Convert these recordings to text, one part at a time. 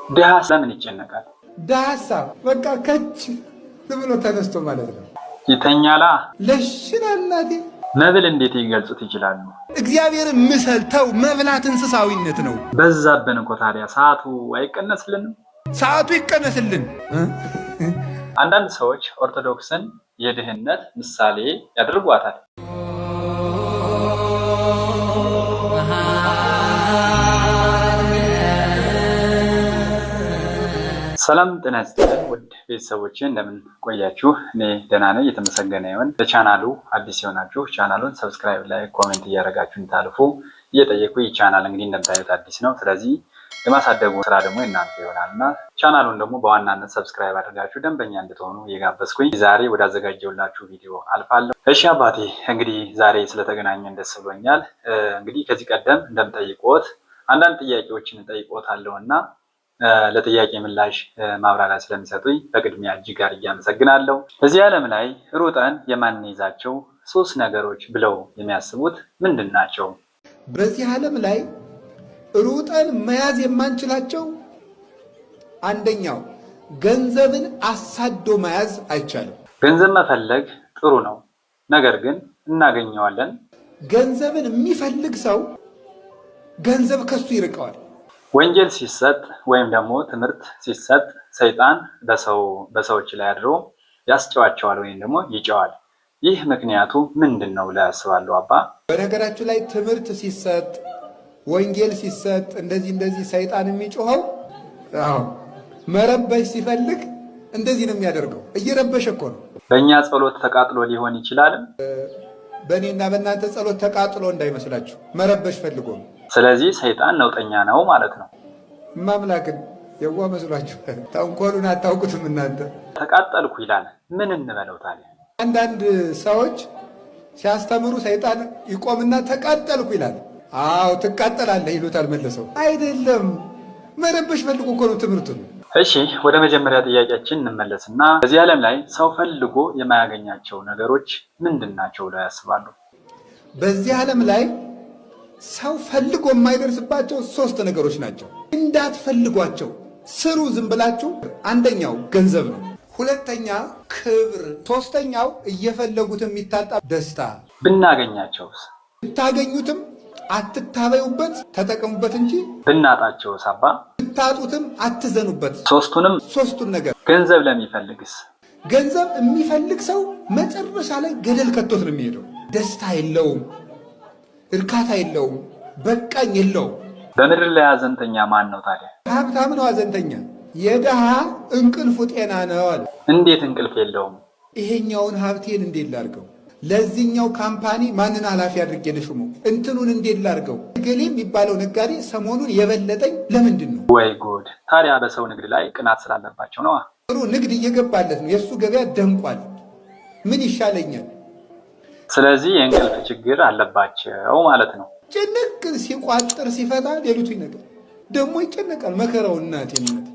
ድሃ ስለምን ይጨነቃል? ዳሳ በቃ ከች ብሎ ተነስቶ ማለት ነው። ይተኛላ ለሽናናቴ መብል እንዴት ይገልጹት ይችላሉ? እግዚአብሔርን ምሰልተው መብላት እንስሳዊነት ነው። በዛብን እኮ ታዲያ ሰዓቱ አይቀነስልንም? ሰዓቱ ይቀነስልን። አንዳንድ ሰዎች ኦርቶዶክስን የድህነት ምሳሌ ያደርጓታል። ሰላም ጤና ይስጥልኝ ውድ ቤተሰቦቼ እንደምን ቆያችሁ? እኔ ደህና ነኝ፣ የተመሰገነ ይሁን። ለቻናሉ አዲስ የሆናችሁ ቻናሉን ሰብስክራይብ፣ ላይክ፣ ኮሜንት እያደረጋችሁ እንታልፉ እየጠየቁ ይህ ቻናል እንግዲህ እንደምታዩት አዲስ ነው። ስለዚህ የማሳደጉ ስራ ደግሞ እናንተ ይሆናልና ቻናሉን ደግሞ በዋናነት ሰብስክራይብ አድርጋችሁ ደንበኛ እንድትሆኑ እየጋበዝኩኝ ዛሬ ወዳዘጋጀውላችሁ ቪዲዮ አልፋለሁ። እሺ አባቴ እንግዲህ ዛሬ ስለተገናኘን ደስ ብሎኛል። እንግዲህ ከዚህ ቀደም እንደምጠይቆት አንዳንድ ጥያቄዎችን እጠይቆታለሁና ለጥያቄ ምላሽ ማብራሪያ ስለሚሰጡኝ በቅድሚያ እጅግ አድርጌ አመሰግናለሁ። በዚህ ዓለም ላይ ሩጠን የማንይዛቸው 3 ነገሮች ብለው የሚያስቡት ምንድን ናቸው? በዚህ ዓለም ላይ ሩጠን መያዝ የማንችላቸው አንደኛው ገንዘብን አሳዶ መያዝ አይቻልም። ገንዘብ መፈለግ ጥሩ ነው፣ ነገር ግን እናገኘዋለን። ገንዘብን የሚፈልግ ሰው ገንዘብ ከሱ ይርቀዋል። ወንጌል ሲሰጥ ወይም ደግሞ ትምህርት ሲሰጥ ሰይጣን በሰዎች ላይ አድሮ ያስጨዋቸዋል ወይም ደግሞ ይጨዋል። ይህ ምክንያቱ ምንድን ነው ብለው ያስባሉ አባ? በነገራችሁ ላይ ትምህርት ሲሰጥ ወንጌል ሲሰጥ እንደዚህ ሰይጣን የሚጮኸው መረበሽ ሲፈልግ እንደዚህ ነው የሚያደርገው። እየረበሸ እኮ ነው። በእኛ ጸሎት ተቃጥሎ ሊሆን ይችላል። በእኔና በእናንተ ጸሎት ተቃጥሎ እንዳይመስላችሁ መረበሽ ፈልጎ ነው። ስለዚህ ሰይጣን ነውጠኛ ነው ማለት ነው። ማምላክን የዋ መስሏችሁ ተንኮሉን አታውቁትም እናንተ። ተቃጠልኩ ይላል። ምን እንበለው ታዲያ? አንዳንድ ሰዎች ሲያስተምሩ ሰይጣን ይቆምና ተቃጠልኩ ይላል። አዎ ትቃጠላለህ ይሉታል መልሰው። አይደለም መረበሽ ፈልጎ እኮ ነው ትምህርቱን። እሺ ወደ መጀመሪያ ጥያቄያችን እንመለስና በዚህ ዓለም ላይ ሰው ፈልጎ የማያገኛቸው ነገሮች ምንድን ናቸው ብለው ያስባሉ? በዚህ ዓለም ላይ ሰው ፈልጎ የማይደርስባቸው 3 ነገሮች ናቸው። እንዳትፈልጓቸው ስሩ ዝም ብላችሁ። አንደኛው ገንዘብ ነው። ሁለተኛ ክብር። ሶስተኛው እየፈለጉት የሚታጣ ደስታ። ብናገኛቸውስ? ብታገኙትም አትታበዩበት፣ ተጠቀሙበት እንጂ። ብናጣቸውስ አባ? ብታጡትም አትዘኑበት። ሶስቱን ነገር። ገንዘብ ለሚፈልግስ? ገንዘብ የሚፈልግ ሰው መጨረሻ ላይ ገደል ከቶት ነው የሚሄደው። ደስታ የለውም፣ እርካታ የለውም፣ በቃኝ የለውም። በምድር ላይ ሐዘንተኛ ማን ነው ታዲያ? ሀብታም ነው ሐዘንተኛ። የድሃ እንቅልፉ ጤና ነው አለ። እንዴት እንቅልፍ የለውም? ይሄኛውን ሀብቴን እንዴት ላርገው? ለዚህኛው ካምፓኒ ማንን ኃላፊ አድርጌ ልሹመው? እንትኑን እንዴት ላርገው? ገሌ የሚባለው ነጋዴ ሰሞኑን የበለጠኝ ለምንድን ነው? ወይ ጉድ! ታዲያ በሰው ንግድ ላይ ቅናት ስላለባቸው ነዋ። ጥሩ ንግድ እየገባለት ነው፣ የእሱ ገበያ ደምቋል። ምን ይሻለኛል? ስለዚህ የእንቅልፍ ችግር አለባቸው ማለት ነው። ጭንቅ ሲቋጥር ሲፈታ ሌሊቱ ይነቃል፣ ደግሞ ይጨነቃል። መከራው እናቴነት።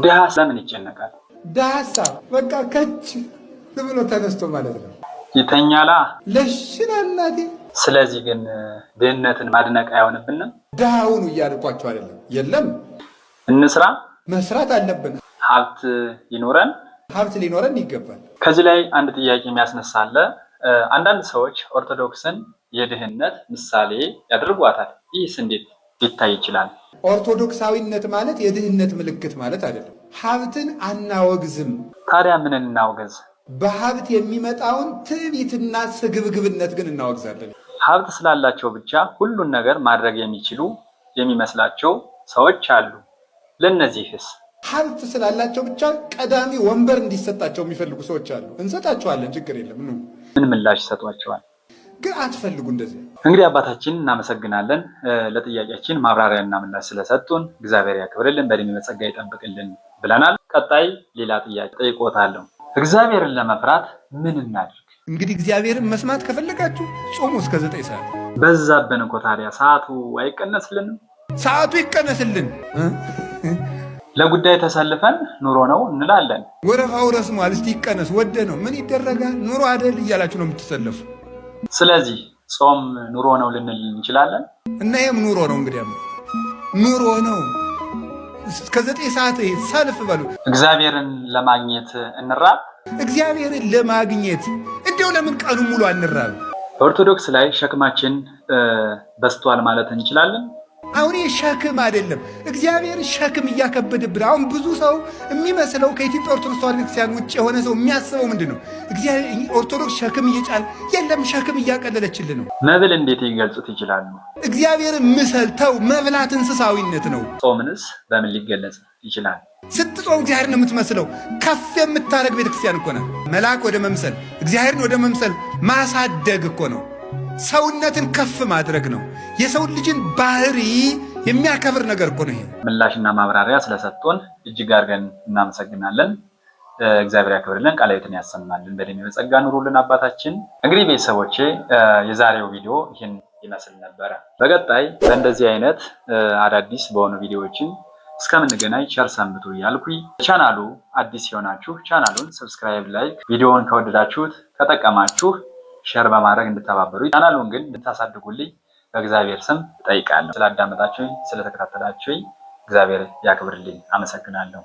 ድሃ ስለምን ይጨነቃል? ዳሳ በቃ ከች ብሎ ተነስቶ ማለት ነው። ይተኛላ ለሽና እናቴ። ስለዚህ ግን ድህነትን ማድነቅ አይሆንብንም? ድሃውኑ እያልኳቸው አይደለም። የለም እንስራ፣ መስራት አለብን። ሀብት ይኖረን፣ ሀብት ሊኖረን ይገባል። ከዚህ ላይ አንድ ጥያቄ የሚያስነሳለ አንዳንድ ሰዎች ኦርቶዶክስን የድህነት ምሳሌ ያደርጓታል። ይህስ እንዴት ሊታይ ይችላል? ኦርቶዶክሳዊነት ማለት የድህነት ምልክት ማለት አይደለም። ሀብትን አናወግዝም። ታዲያ ምን እናውገዝ? በሀብት የሚመጣውን ትዕቢትና ስግብግብነት ግን እናወግዛለን። ሀብት ስላላቸው ብቻ ሁሉን ነገር ማድረግ የሚችሉ የሚመስላቸው ሰዎች አሉ። ለእነዚህስ? ሀብት ስላላቸው ብቻ ቀዳሚ ወንበር እንዲሰጣቸው የሚፈልጉ ሰዎች አሉ። እንሰጣቸዋለን፣ ችግር የለም። ምን ምላሽ ይሰጧቸዋል? ግን አትፈልጉ እንደዚህ። እንግዲህ አባታችን እናመሰግናለን ለጥያቄያችን ማብራሪያና ምላሽ ስለሰጡን። እግዚአብሔር ያክብርልን፣ በዕድሜ በጸጋ ይጠብቅልን ብለናል። ቀጣይ ሌላ ጥያቄ ጠይቆታለሁ። እግዚአብሔርን ለመፍራት ምን እናድርግ? እንግዲህ እግዚአብሔርን መስማት ከፈለጋችሁ ጾሙ እስከ 9 ሰዓት። በዛብን እኮ ታዲያ ሰዓቱ አይቀነስልንም? ሰዓቱ ይቀነስልን። ለጉዳይ ተሰልፈን ኑሮ ነው እንላለን። ወረፋው ረስሟል፣ እስቲ ይቀነስ። ወደ ነው ምን ይደረጋል? ኑሮ አይደል እያላችሁ ነው የምትሰለፉ። ስለዚህ ጾም ኑሮ ነው ልንል እንችላለን። እና ይህም ኑሮ ነው። እንግዲህ ኑሮ ነው። እስከ 9 ሰዓት ሰልፍ በሉ። እግዚአብሔርን ለማግኘት እንራብ። እግዚአብሔርን ለማግኘት እንደው ለምን ቀኑ ሙሉ አንራብ? ኦርቶዶክስ ላይ ሸክማችን በስቷል ማለት እንችላለን። አሁን ሸክም አይደለም፣ እግዚአብሔር ሸክም እያከበደብን። አሁን ብዙ ሰው የሚመስለው ከኢትዮጵያ ኦርቶዶክስ ተዋሕዶ ቤተክርስቲያን ውጭ የሆነ ሰው የሚያስበው ምንድን ነው? ኦርቶዶክስ ሸክም እየጫለ የለም፣ ሸክም እያቀለለችልን ነው። መብል እንዴት ይገልጹት ይችላሉ? እግዚአብሔርን ምሰል ተው። መብላት እንስሳዊነት ነው። ጾምንስ በምን ሊገለጽ ይችላል? ስትጾም እግዚአብሔርን የምትመስለው ከፍ የምታደርግ ቤተክርስቲያን እኮ ነው። መልአክ ወደ መምሰል እግዚአብሔርን ወደ መምሰል ማሳደግ እኮ ነው። ሰውነትን ከፍ ማድረግ ነው። የሰው ልጅን ባህሪ የሚያከብር ነገር እኮ ነው። ይሄ ምላሽና ማብራሪያ ስለሰጡን እጅግ አድርገን እናመሰግናለን። እግዚአብሔር ያክብርልን፣ ቃላዊትን ያሰማልን፣ በዕድሜ በጸጋ ኑሩልን አባታችን። እንግዲህ ቤተሰቦቼ የዛሬው ቪዲዮ ይህን ይመስል ነበረ። በቀጣይ በእንደዚህ አይነት አዳዲስ በሆኑ ቪዲዮዎችን እስከምንገናኝ ቸር ሰንብቱ እያልኩኝ ቻናሉ አዲስ የሆናችሁ ቻናሉን ሰብስክራይብ፣ ላይክ፣ ቪዲዮውን ከወደዳችሁት ከጠቀማችሁ ሼር በማድረግ እንድተባበሩ ቻናሉን ግን እንድታሳድጉልኝ በእግዚአብሔር ስም እጠይቃለሁ። ስላዳመጣችሁኝ ስለተከታተላችሁኝ እግዚአብሔር ያክብርልኝ። አመሰግናለሁ።